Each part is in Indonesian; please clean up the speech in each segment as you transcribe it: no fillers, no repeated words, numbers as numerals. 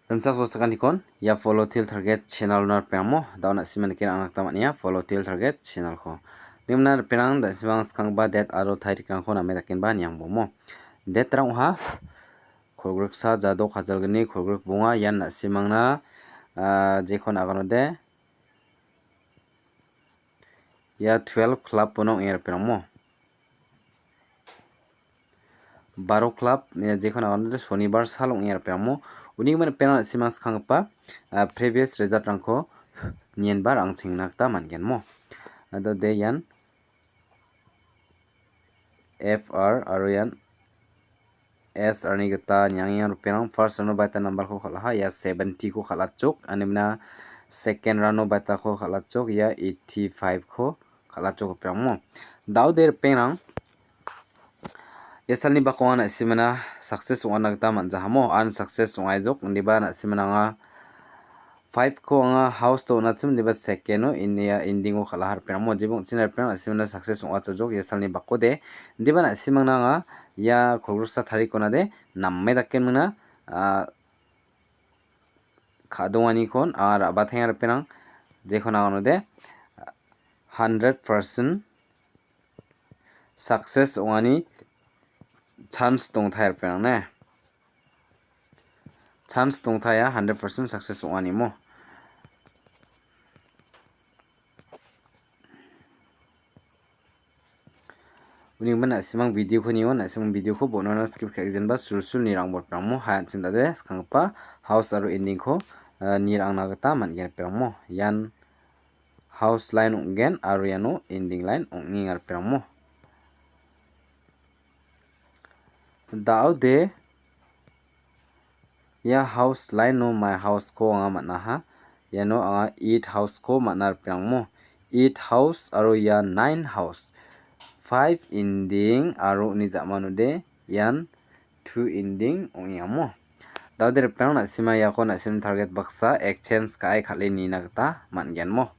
Remsak sosakan ikon ya follow till target channel nar pemo dauna siman ken anak tamatnya follow till target channel ko nimnar penang da sibang skang ba det aro thai kang ko name daken ba nyang bomo det rang ha khogruk sa jado khajal gni khogruk bunga yan na simang na jekhon aganode ya 12 club ponong er penamo 12 club jekhon aganode shonibar salong er penamo uni man penang simang skang pa previous result rangko nien bar ang chingnak ta mangen mo ado de yan fr aro yan s arni gata nyang yang rupiang first rano bata number ko khala ha ya 70 ko khala chok animna second rano bata ko khala chok ya 85 ko khala chok rupiang mo daw der penang yasalni bakwana simana success wana gata manja hamo unsuccess wangai jok ndiba na simana nga 5 ko nga house to na chim diba second no india ending ko khala har penang mo jibong chinar penang simana success wa chok yasalni bakode ndiba na simang na nga ya khogrusa thari kona de namme dakken muna khadowani kon ar abathengar penang jekhona ono de 100% success wani chance tong thai penang ne chance tong thaya 100% success wani mo uni mana simang video ko nion simang video ko bonona skip khakjen ba sul ni rang bot pramo ha chinda de skangpa house aro ending ko ni rang na gata man gen pramo yan house line ungen aro yano ending line onging ar pramo daw de ya house line no my house ko anga mana ha yano anga 8 house ko manar pramo 8 house aro ya 9 house 5 ending aro ni jamanu de yan 2 ending ongiyamo dauder pang na sima yako na sim target baksa exchange kai khale ni nagta mangen mo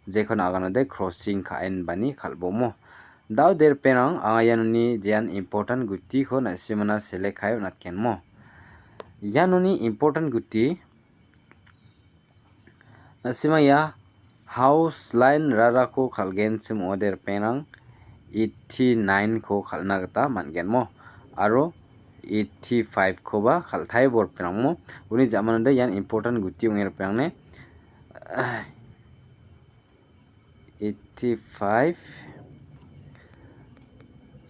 jekhon agano de crossing kain bani khalbo mo dauder penang ayani jian important guti ko na simana select kai natken mo yanoni important guti na sima ya house line rara ko khalgen sim oder penang 89 ko khalna gata mangen mo aro 85 ko ba khalthai bor penang mo uni jamanu de yan important guti ongir penang ne 85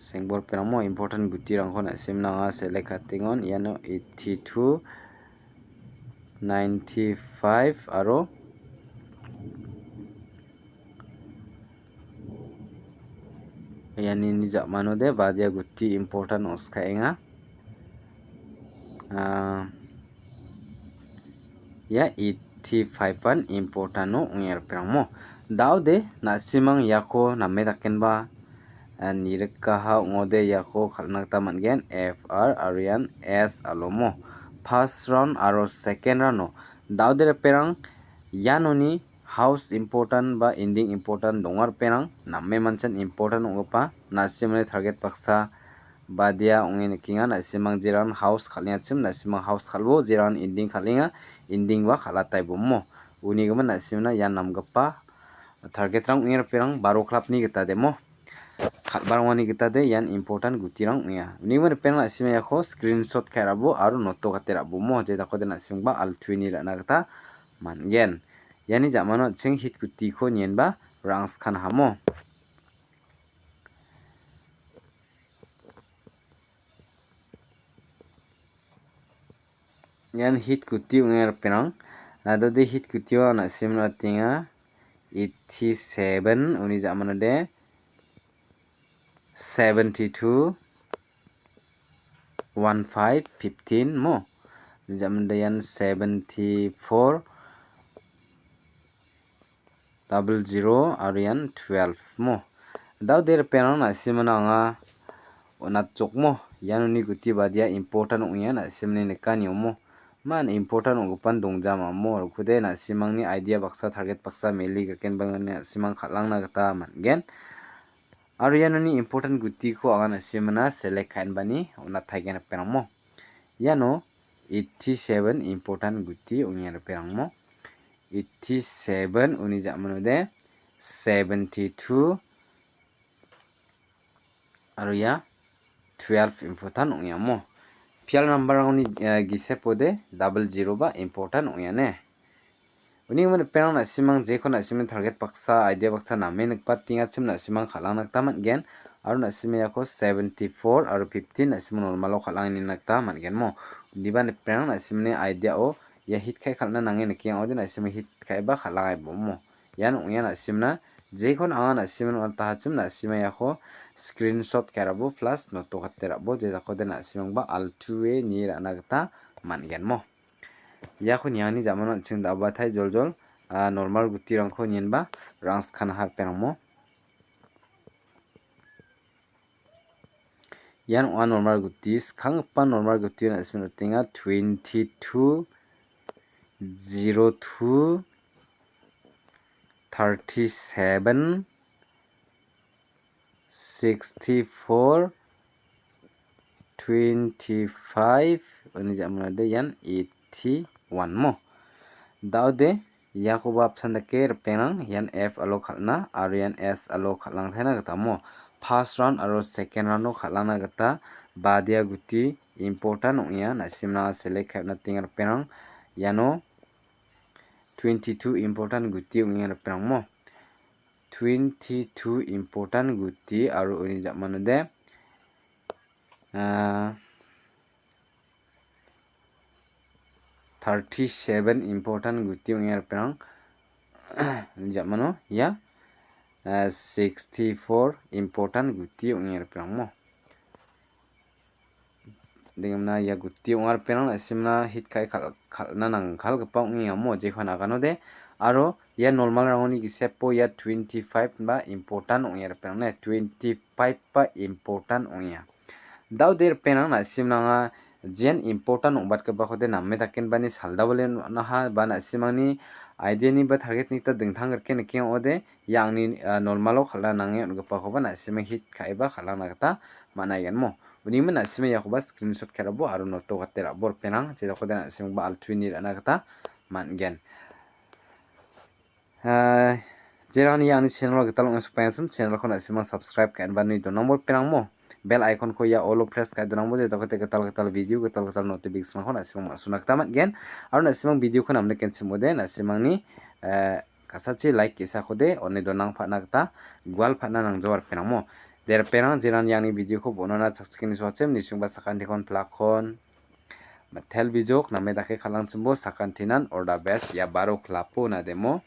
sengbor penang mo important guti rang khona simna nga select katingon yano 82 95 aro yani ni jamanu de badia guti important oskaenga ya 85 pan important no nger pramo daw de na simang yako na medaken ba nirka ha ngode yako khalnakta mangen fr arian s alomo first round aro second round no daw de perang yanoni house important ba ending important dongar perang namme manchan important ongpa na simne target baksa badia ongene kinga na simang jiran house khalnya chim na simang house khalbo jiran ending khalinga ending wa khalatai bommo uni gaman na simna yan namgapa target rang ngir perang 12 club ni gita demo khalbarwani gita de yan important gutirang uya uni man perang na simya ko screenshot khairabo aro noto katerabo mo je dako de na simba altwini la nagta mangen yani jamano ching hit guti ko nienba rangs khan hamo yan hit guti unger penang ado de hit guti wa na simna tinga 87 uni jamano de 72 15 mo jamano de yan 74 00 arian 12 mo daw der penang na simana nga onat chokmo yanuni guti badia important ongya na simni nekani mo man important ogupan dongjama mo rukude na simangni idea baksa target baksa meli gaken bangane simang khalang na gata mangen arianoni important guti ko agana simana select kain bani onat thaigen penang mo yano 87 important guti ungir perang mo 87 uni jakmano de 72 aro ya 12 important ungya mo pial number uni gisepo de 00 ba important ungya ne uni mon perang na simang je kon na simang target baksa idea baksa name nikpa tinga chim na simang khalang nakta man gen aro na simaya ko 74 aro 15 na simang normal o khalang ni nakta man gen mo diba ne perang na simne idea o ya hit khai khalna nange niki ode na simang hit khai ba khalang ai bomo yan ungya na simna je kon anga na simang on ta chim na simaya ko screenshot karabo plus noto khaterabo je jakode na simang ba altue ni rana gata man gen mo yakho nyani jamano ching da ba thai joljol normal guti rangkho nyenba rangs khana har peramo yan one normal guti khang pa normal guti na ismin tinga 22 02 37 64 25 oni jamana de yan 81 mo daude yakoba option de ke penang yan f alo khalna aro yan s alo khalang thena gata mo first round aro second round no khalana gata badia guti important ongya na simna select khapna tingar penang yano 22 important guti ongya penang mo 22 important guti aro oni jamana de 37 important guti ongya perang jamano ya 64 important guti ongya perang mo dengamna ya guti ongya perang asimna hit kai khalna nang khal gpa ongya mo je khana gano de aro ya normal rangoni gisepo ya 25 ba important ongya perang ne 25 pa important ongya dauder penang na simnanga jen important ongbat ke bakhode namme taken bani salda bole na ha bana simangni idea ni ba target ni ta dingthang ke ne ode yangni normalo khala nange ongpa khoba na sime hit khaiba khala na ta manayan mo uni mana sime yakoba screenshot karabo aro noto gatera bor penang je khode na sime ba altwini na ta mangen jerani yani channel gatal ong supayasum channel khona sima subscribe kan bani do number penang mo bell icon ko ya all press ka do number de takote gatal video gatal notification khona sima sunak tamat gen aro na sima video khona amne ken simode na simangni kasachi like kisa khode oni do nang phana gata gwal phana nang jawar penang mo der penang jerani yani video ko bonana sakskin swachem ni sungba sakan dikon plakon tel bijok name dake khalang chumbo sakan tinan or the best ya baro klapo na demo